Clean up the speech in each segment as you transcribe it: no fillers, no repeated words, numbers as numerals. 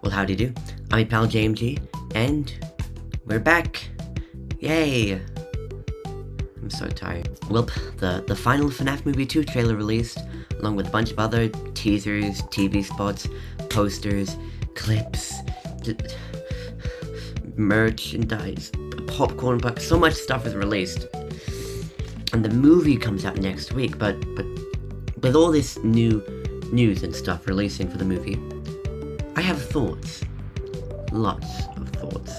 Well, howdy do. I'm your pal JMG, and we're back. Yay! I'm so tired. Well, the final FNAF Movie 2 trailer released, along with a bunch of other teasers, TV spots, posters, clips, merchandise, popcorn box, so much stuff is released. And the movie comes out next week, but with all this new news and stuff releasing for the movie, I have thoughts. Lots of thoughts.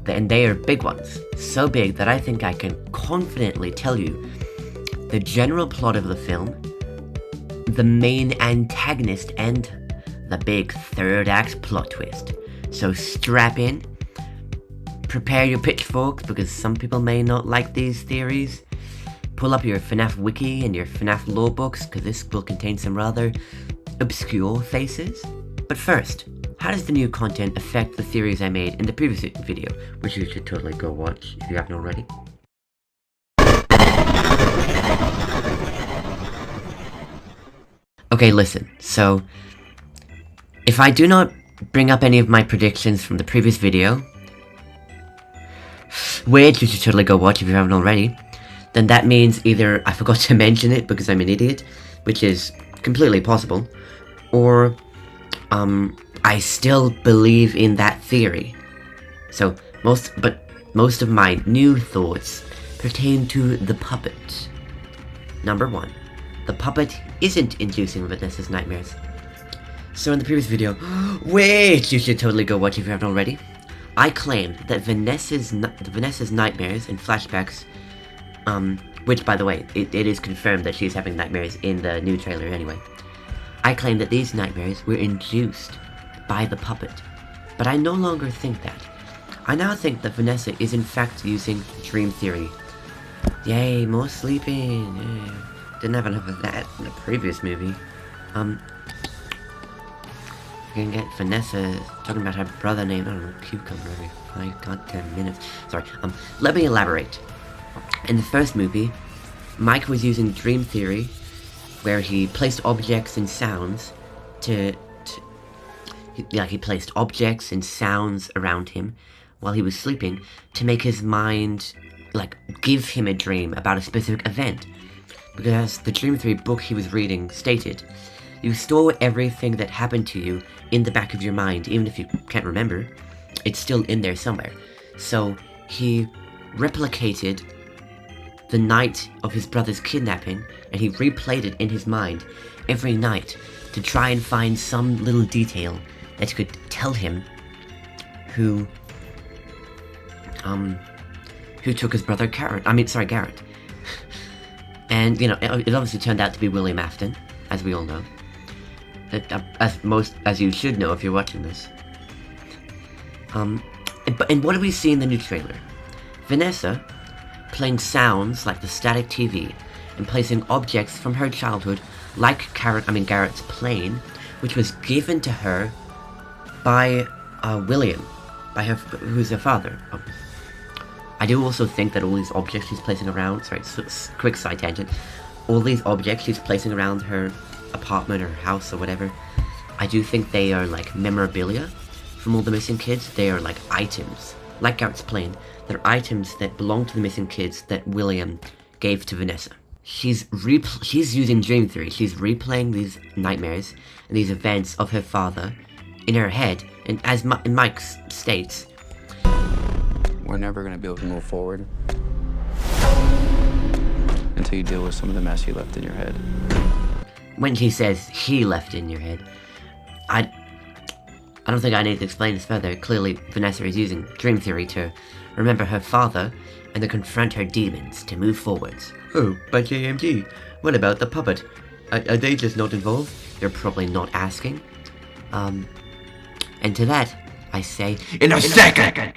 And they are big ones. So big that I think I can confidently tell you the general plot of the film, the main antagonist, and the big third act plot twist. So strap in, prepare your pitchforks because some people may not like these theories. Pull up your FNAF wiki and your FNAF lore books because this will contain some rather obscure faces. But first, how does the new content affect the theories I made in the previous video, which you should totally go watch if you haven't already? Okay, listen, so if I do not bring up any of my predictions from the previous video, which you should totally go watch if you haven't already, then that means either I forgot to mention it because I'm an idiot, which is completely possible, or I still believe in that theory. So most of my new thoughts pertain to the puppet. Number 1, the puppet isn't inducing Vanessa's nightmares. So in the previous video, which you should totally go watch if you haven't already, I claimed that Vanessa's nightmares and flashbacks, which by the way, it is confirmed that she's having nightmares in the new trailer anyway. I claimed that these nightmares were induced by the puppet, but I no longer think that. I now think that Vanessa is in fact using dream theory. Yay, more sleeping! Yay. Didn't have enough of that in the previous movie. You can get Vanessa talking about her brother named, I don't know, Cucumber every 5 goddamn minutes. Sorry, let me elaborate. In the first movie, Mike was using dream theory, where he placed objects and sounds he placed objects and sounds around him while he was sleeping to make his mind, give him a dream about a specific event. Because as the Dream Theory book he was reading stated, you store everything that happened to you in the back of your mind, even if you can't remember, it's still in there somewhere. So he replicated the night of his brother's kidnapping, and he replayed it in his mind every night to try and find some little detail that could tell him who took his brother Garrett. And, it obviously turned out to be William Afton, as we all know. As you should know if you're watching this. And what do we see in the new trailer? Vanessa playing sounds like the static TV, and placing objects from her childhood, like Garrett's plane, which was given to her by William, who's her father. I do also think that all these objects she's placing around, quick side tangent, all these objects she's placing around her apartment or house or whatever, I do think they are memorabilia from all the missing kids. They are items, like Garrett's plane. They're items that belong to the missing kids that William gave to Vanessa. She's using dream theory. She's replaying these nightmares and these events of her father in her head, and as Mike states, we're never going to be able to move forward until you deal with some of the mess you left in your head. When she says he left in your head, I don't think I need to explain this further. Clearly, Vanessa is using dream theory to remember her father and to confront her demons to move forwards. Oh, but JMG, what about the puppet? Are they just not involved? They're probably not asking. And to that, I say, in a second!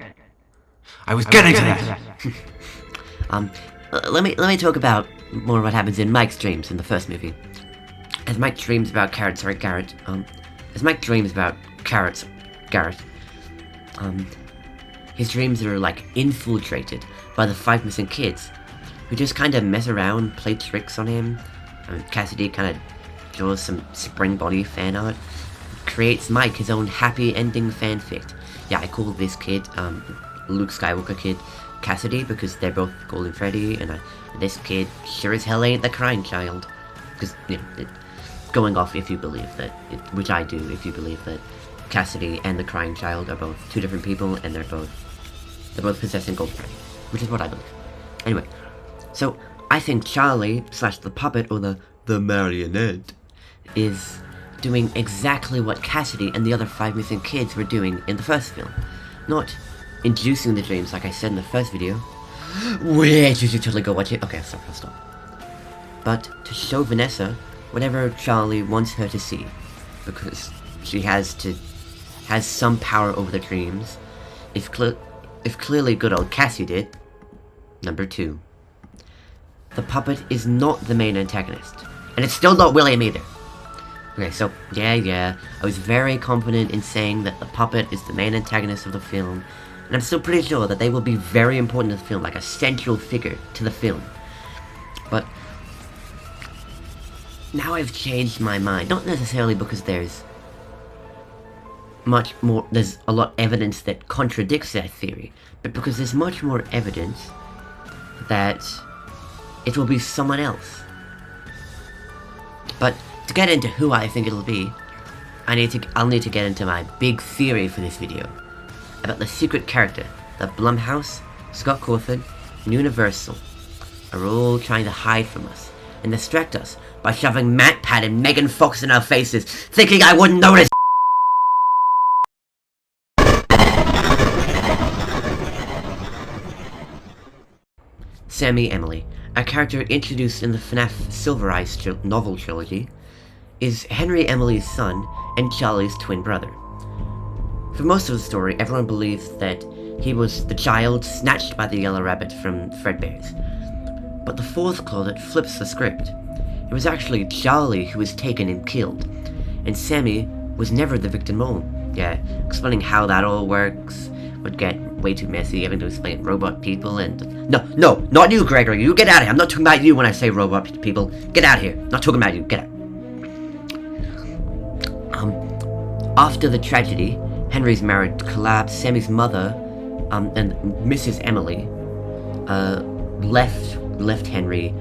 I was getting to that! Let me talk about more what happens in Mike's dreams in the first movie. As Mike dreams about Garrett, his dreams are infiltrated by the 5 missing kids, who just kind of mess around, play tricks on him. Cassidy kind of draws some Spring Body fan art. creates Mike his own happy ending fanfic. Yeah, I call this kid, Luke Skywalker kid, Cassidy, because they're both Golden Freddy, and this kid sure as hell ain't the crying child. Because, you know, going off if you believe that, which I do, if you believe that Cassidy and the crying child are both two different people, and they're both possessing Golden Freddy, which is what I believe. Anyway, so I think Charlie / the puppet, or the marionette, is doing exactly what Cassidy and the other 5 missing kids were doing in the first film. Not inducing the dreams like I said in the first video. Wait, you should totally go watch it. Okay, I'll stop. But to show Vanessa whatever Charlie wants her to see, because she has some power over the dreams, if clearly good old Cassie did. Number 2. The puppet is not the main antagonist, and it's still not William either. Okay, so, yeah, I was very confident in saying that the puppet is the main antagonist of the film, and I'm still pretty sure that they will be very important to the film, like a central figure to the film. But now I've changed my mind, not necessarily because there's a lot of evidence that contradicts that theory, but because there's much more evidence that it will be someone else. But to get into who I think it'll be, I'll need to get into my big theory for this video about the secret character that Blumhouse, Scott Cawthon, and Universal are all trying to hide from us and distract us by shoving Matt Pat and Megan Fox in our faces, thinking I wouldn't notice. Sammy Emily, a character introduced in the FNAF Silver Eyes novel trilogy, is Henry Emily's son and Charlie's twin brother. For most of the story, everyone believes that he was the child snatched by the Yellow Rabbit from Fredbear's. But the fourth claudette flips the script. It was actually Charlie who was taken and killed, and Sammy was never the victim at all. Yeah, explaining how that all works would get way too messy, having to explain robot people and... No, not you, Gregory, you get out of here. I'm not talking about you when I say robot people. Get out of here. Not talking about you, get out. After the tragedy, Henry's marriage collapsed, Sammy's mother, and Mrs. Emily, left Henry,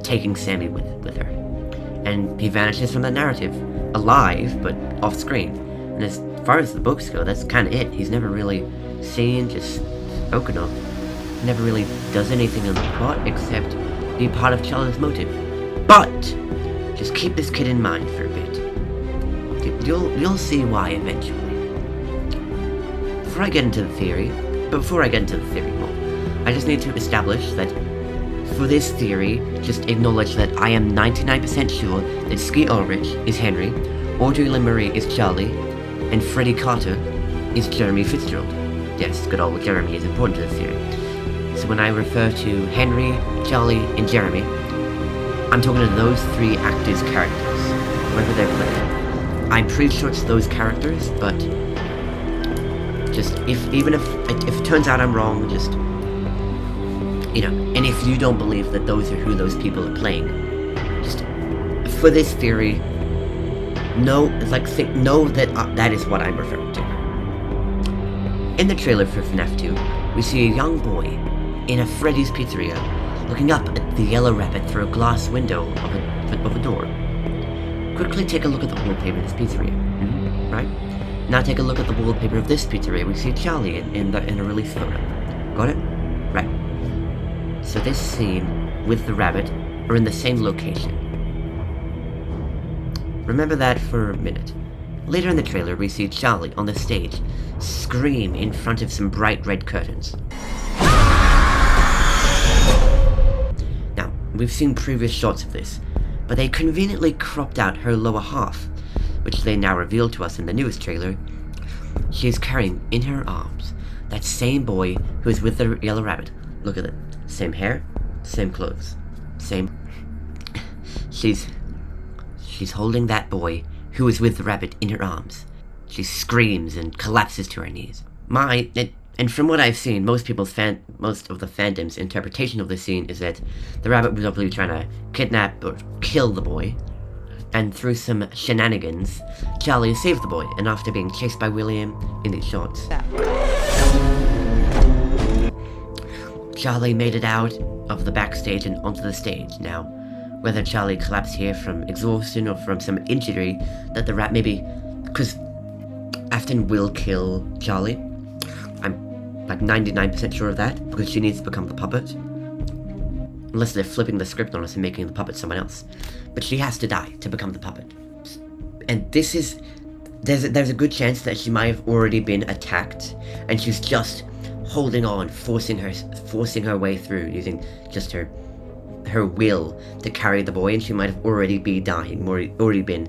taking Sammy with her. And he vanishes from the narrative, alive, but off screen. And as far as the books go, that's kind of it. He's never really seen, just spoken of. Never really does anything in the plot except be part of Charlie's motive. But just keep this kid in mind for a bit. You'll see why eventually. Before I get into the theory more, I just need to establish that for this theory, just acknowledge that I am 99% sure that Skeet Ulrich is Henry, Audrey LeMarie is Charlie, and Freddy Carter is Jeremy Fitzgerald. Yes, good old Jeremy is important to the theory. So when I refer to Henry, Charlie, and Jeremy, I'm talking to those 3 actors' characters, whoever they're playing. I'm pretty sure it's those characters, but just if it turns out I'm wrong, just, you know, and if you don't believe that those are who those people are playing, just for this theory, know that that is what I'm referring to. In the trailer for FNAF 2, we see a young boy in a Freddy's pizzeria looking up at the Yellow Rabbit through a glass window of a door. Quickly take a look at the wallpaper of this pizzeria, right? Now take a look at the wallpaper of this pizzeria. We see Charlie in a release photo. Got it? Right. So this scene with the rabbit are in the same location. Remember that for a minute. Later in the trailer, we see Charlie on the stage scream in front of some bright red curtains. Now, we've seen previous shots of this, but they conveniently cropped out her lower half, which they now reveal to us in the newest trailer. She is carrying in her arms that same boy who is with the Yellow Rabbit. Look at it. Same hair, same clothes, same... She's holding that boy who is with the rabbit in her arms. She screams and collapses to her knees. And from what I've seen, most of the fandom's interpretation of this scene is that the rabbit was obviously trying to kidnap or kill the boy, and through some shenanigans, Charlie saved the boy, and after being chased by William in these shots, Charlie made it out of the backstage and onto the stage. Now, whether Charlie collapsed here from exhaustion or from some injury that the rat maybe... because Afton will kill Charlie. I'm like 99% sure of that, because she needs to become the puppet. Unless they're flipping the script on us and making the puppet someone else. But she has to die to become the puppet. And this is... There's a good chance that she might have already been attacked, and she's just holding on, forcing her way through, using just her will to carry the boy, and she might have already be dying, already been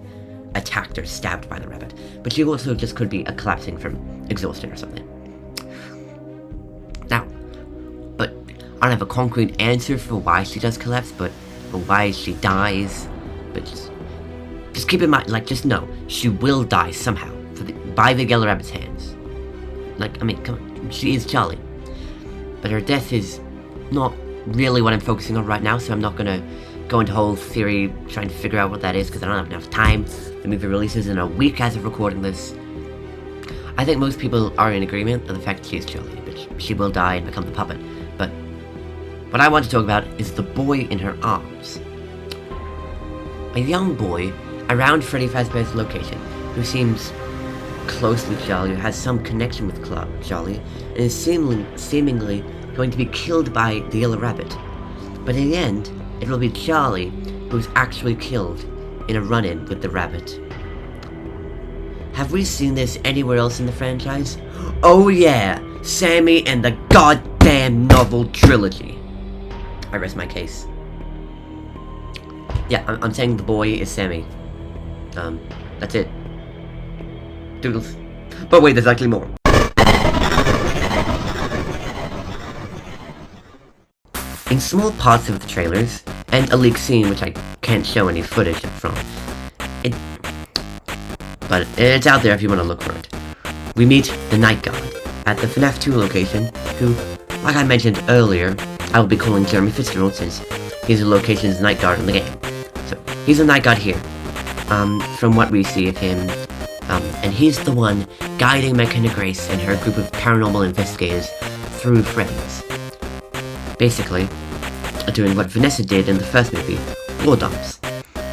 attacked or stabbed by the rabbit. But she also just could be collapsing from exhaustion or something. Now, but I don't have a concrete answer for why she does collapse, or why she dies, but just keep in mind, like, just know, she will die somehow, by the Yellow Rabbit's hands. Like, I mean, come on, she is Charlie. But her death is not really what I'm focusing on right now, so I'm not gonna go into whole theory trying to figure out what that is, because I don't have enough time. The movie releases in a week as of recording this. I think most people are in agreement of the fact that she is Charlie, but she will die and become the puppet. But what I want to talk about is the boy in her arms. A young boy around Freddy Fazbear's location, who seems close with Charlie, who has some connection with Charlie, and is seemingly going to be killed by the Yellow Rabbit. But in the end, it will be Charlie who's actually killed in a run-in with the rabbit. Have we seen this anywhere else in the franchise? Oh yeah! Sammy and the goddamn novel trilogy! I rest my case. Yeah, I'm saying the boy is Sammy. That's it. Doodles. But wait, there's actually more. In small parts of the trailers, and a leaked scene which I can't show any footage from, but it's out there if you want to look for it, we meet the Night Guard at the FNAF 2 location, who, like I mentioned earlier, I will be calling Jeremy Fitzgerald since he's the location's Night Guard in the game. So, he's a Night Guard here, from what we see of him, and he's the one guiding McKenna Grace and her group of paranormal investigators through Freddy's. Basically, doing what Vanessa did in the first movie, War Dumps.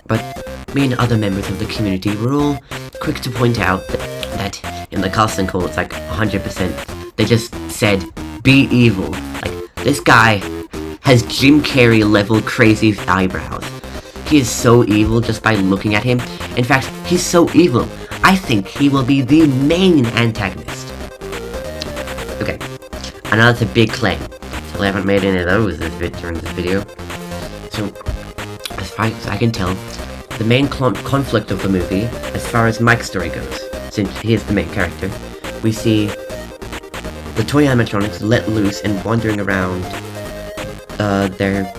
But me and other members of the community were all quick to point out that in the casting call it's like 100%, they just said, be evil. Like, this guy has Jim Carrey level crazy eyebrows. He is so evil just by looking at him. In fact, he's so evil, I think he will be the main antagonist. Okay, I know that's a big claim. I haven't made any of those during this video. So, as far as I can tell, the main conflict of the movie, as far as Mike's story goes, since he is the main character, we see the toy animatronics let loose and wandering around their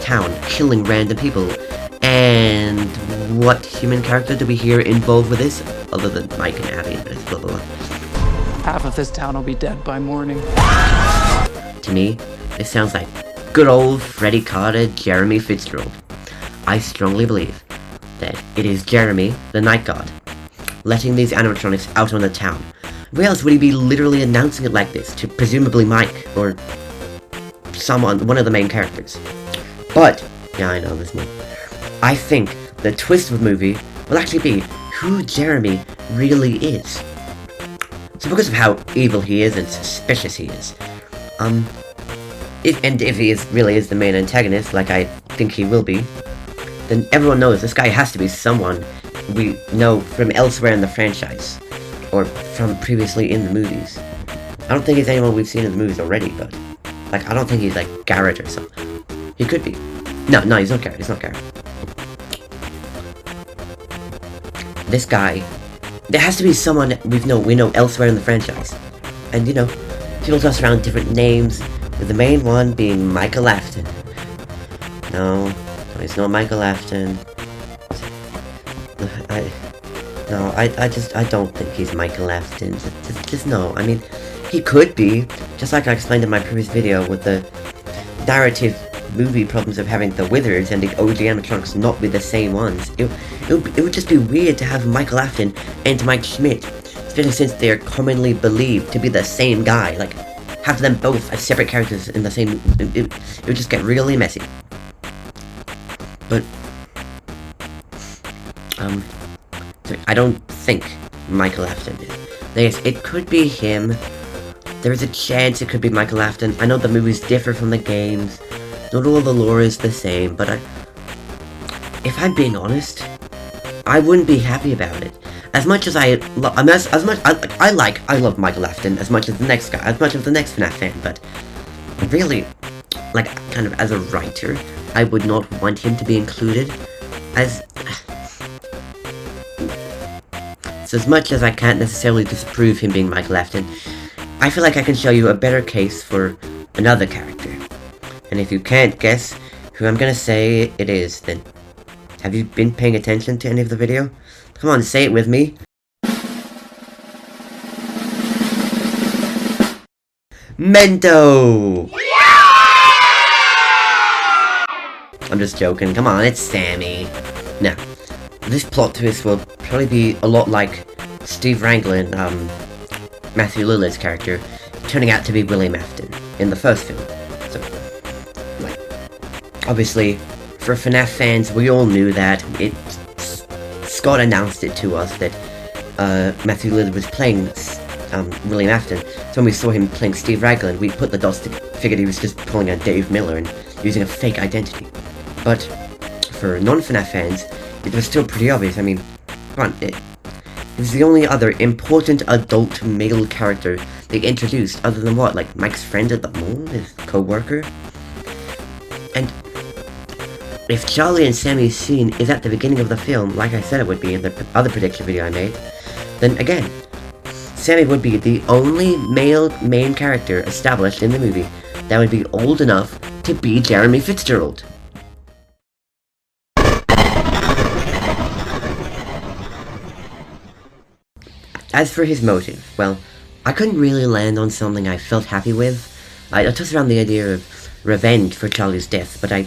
town, killing random people. And what human character do we hear involved with this, other than Mike and Abby, but it's blah blah blah. Half of this town will be dead by morning. To me, it sounds like good old Freddy Carter, Jeremy Fitzgerald. I strongly believe that it is Jeremy, the Night Guard, letting these animatronics out on the town. Where else would he be literally announcing it like this to presumably Mike or one of the main characters? But, yeah, I know there's more. I think the twist of the movie will actually be who Jeremy really is. So because of how evil he is and suspicious he is, if he really is the main antagonist, like I think he will be, then everyone knows this guy has to be someone we know from elsewhere in the franchise, or from previously in the movies. I don't think he's anyone we've seen in the movies already, but, like, I don't think he's like Garrett or something. He could be. No, he's not Garrett, This guy, there has to be someone we know elsewhere in the franchise. And, you know, people toss around different names, with the main one being Michael Afton. No, he's not Michael Afton. I don't think he's Michael Afton. Just no. I mean, he could be, just like I explained in my previous video with the narrative movie problems of having the Withers and the OG animatronics not be the same ones. It would just be weird to have Michael Afton and Mike Schmidt, especially since they are commonly believed to be the same guy. Like, have them both as separate characters in the same... It would just get really messy. But... sorry, I don't think Michael Afton did. Yes, it could be him. There is a chance it could be Michael Afton. I know the movies differ from the games. Not all the lore is the same, but if I'm being honest, I wouldn't be happy about it. As much as I love Michael Afton as much as the next guy, as much as the next FNAF fan, but really, like, kind of as a writer, I would not want him to be included as... So as much as I can't necessarily disapprove him being Michael Afton, I feel like I can show you a better case for another character. And if you can't guess who I'm gonna say it is, then have you been paying attention to any of the video? Come on, say it with me. Mento! I'm just joking, come on, it's Sammy. Now, this plot twist will probably be a lot like Steve Wranglin, Matthew Lillard's character, turning out to be William Afton in the first film. So, like, obviously, for FNAF fans, we all knew that. Scott announced it to us that Matthew Lillard was playing William Afton. So when we saw him playing Steve Raglan, we put the dots to figured he was just pulling a Dave Miller and using a fake identity. But for non-FNAF fans, it was still pretty obvious. I mean, come on, it was the only other important adult male character they introduced, other than what, like Mike's friend at the mall, his co-worker? And if Charlie and Sammy's scene is at the beginning of the film, like I said it would be in the other prediction video I made, then again, Sammy would be the only male main character established in the movie that would be old enough to be Jeremy Fitzgerald. As for his motive, well, I couldn't really land on something I felt happy with. I tossed around the idea of revenge for Charlie's death, but I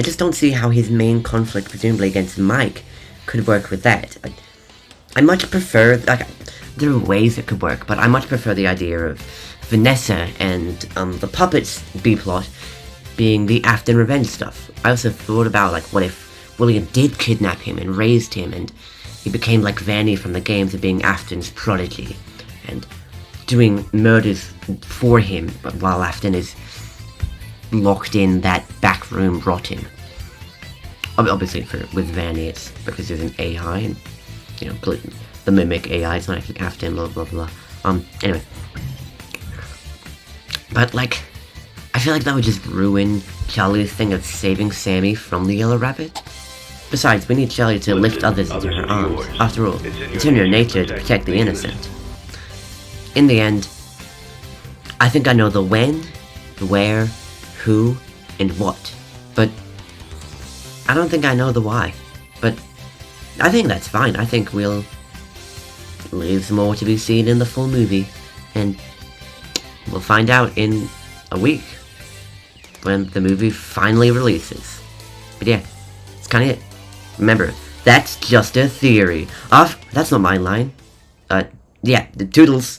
just don't see how his main conflict, presumably against Mike, could work with that. I much prefer, like, there are ways it could work, but I much prefer the idea of Vanessa and the puppets B-plot being the Afton revenge stuff. I also thought about, like, what if William did kidnap him and raised him, and he became like Vanny from the games of being Afton's prodigy, and doing murders for him, but while Afton is locked in that back room rotting. Obviously, with Vanny, it's because there's an AI, and, you know, the mimic AI, it's not actually Afton, blah blah blah. Anyway. But, like, I feel like that would just ruin Charlie's thing of saving Sammy from the Yellow Rabbit. Besides, we need Charlie to lift others into her arms. After all, it's in her nature to protect the innocent. In the end, I think I know the when, the where, who, and what. But I don't think I know the why. But I think that's fine. I think we'll leave more to be seen in the full movie. And we'll find out in a week when the movie finally releases. But yeah, that's kind of it. Remember, that's just a theory. That's not my line. Yeah, the toodles.